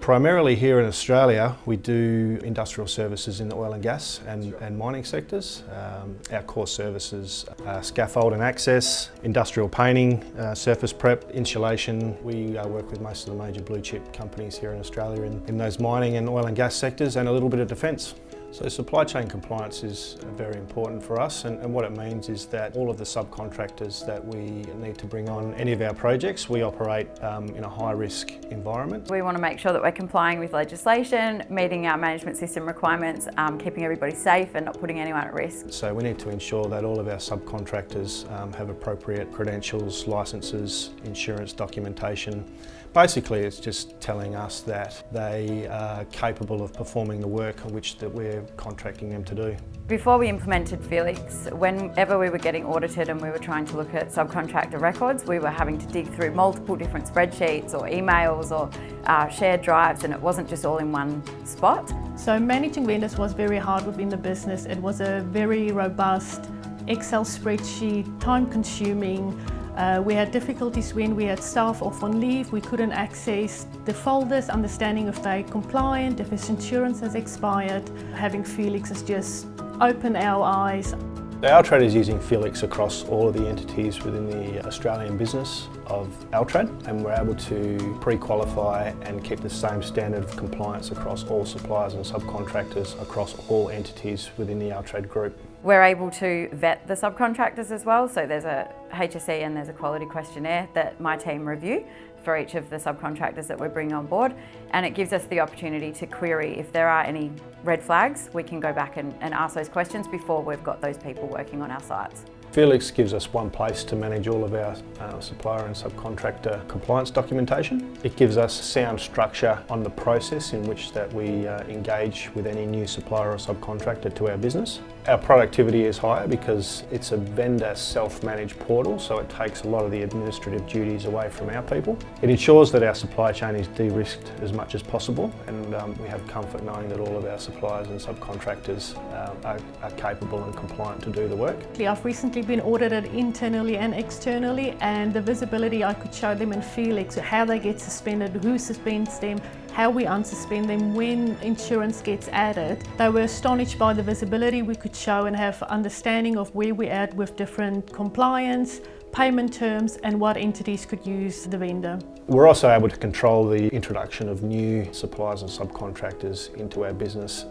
primarily here in Australia, we do industrial services in the oil and gas and mining sectors. Our core services are scaffold and access, industrial painting, surface prep, insulation. We work with most of the major blue chip companies here in Australia in those mining and oil and gas sectors, and a little bit of defence. So supply chain compliance is very important for us, and what it means is that all of the subcontractors that we need to bring on any of our projects, we operate in a high risk environment. We want to make sure that we're complying with legislation, meeting our management system requirements, keeping everybody safe and not putting anyone at risk. So we need to ensure that all of our subcontractors have appropriate credentials, licences, insurance documentation. Basically, it's just telling us that they are capable of performing the work which that we're contracting them to do. Before we implemented Felix, whenever we were getting audited and we were trying to look at subcontractor records, we were having to dig through multiple different spreadsheets or emails or shared drives, and it wasn't just all in one spot. So managing vendors was very hard within the business. It was a very robust Excel spreadsheet, time-consuming. We had difficulties when we had staff off on leave. We couldn't access the folders, understanding if they're compliant, if his insurance has expired. Having Felix has just opened our eyes. The Altrad is using Felix across all of the entities within the Australian business of Altrad, and we're able to pre-qualify and keep the same standard of compliance across all suppliers and subcontractors across all entities within the Altrad group. We're able to vet the subcontractors as well, so there's a HSE and there's a quality questionnaire that my team review for each of the subcontractors that we're bringing on board, and it gives us the opportunity to query if there are any red flags. We can go back and ask those questions before we've got those people working on our sites. Felix gives us one place to manage all of our supplier and subcontractor compliance documentation. It gives us sound structure on the process in which that we engage with any new supplier or subcontractor to our business. Our productivity is higher because it's a vendor self-managed portal, so it takes a lot of the administrative duties away from our people. It ensures that our supply chain is de-risked as much as possible, and we have comfort knowing that all of our suppliers and subcontractors are capable and compliant to do the work. I've recently been audited internally and externally, and the visibility I could show them in Felix, how they get suspended, who suspends them, how we unsuspend them, when insurance gets added. They were astonished by the visibility we could show and have understanding of where we're at with different compliance, payment terms, and what entities could use the vendor. We're also able to control the introduction of new suppliers and subcontractors into our business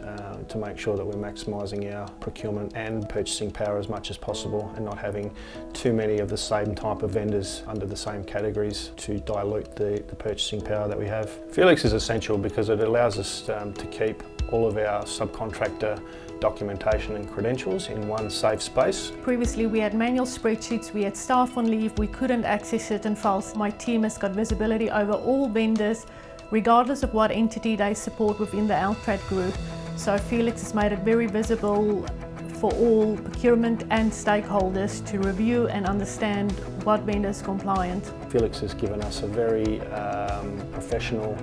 to make sure that we're maximising our procurement and purchasing power as much as possible, and not having too many of the same type of vendors under the same categories to dilute the purchasing power that we have. Felix is essential because it allows us to keep all of our subcontractor documentation and credentials in one safe space. Previously we had manual spreadsheets, we had staff on leave, we couldn't access certain files. My team has got visibility over all vendors, regardless of what entity they support within the Altrad group. So Felix has made it very visible for all procurement and stakeholders to review and understand what vendor is compliant. Felix has given us a very professional,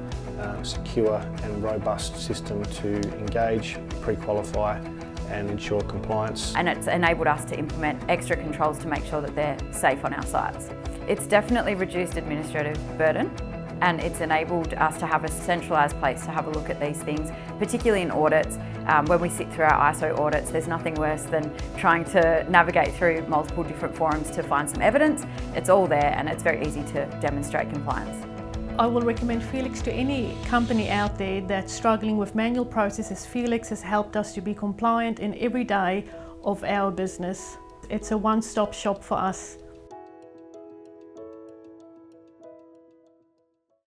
secure and robust system to engage, pre-qualify and ensure compliance. And it's enabled us to implement extra controls to make sure that they're safe on our sites. It's definitely reduced administrative burden, and it's enabled us to have a centralised place to have a look at these things, particularly in audits. When we sit through our ISO audits, there's nothing worse than trying to navigate through multiple different forums to find some evidence. It's all there, and it's very easy to demonstrate compliance. I will recommend Felix to any company out there that's struggling with manual processes. Felix has helped us to be compliant in every day of our business. It's a one-stop shop for us.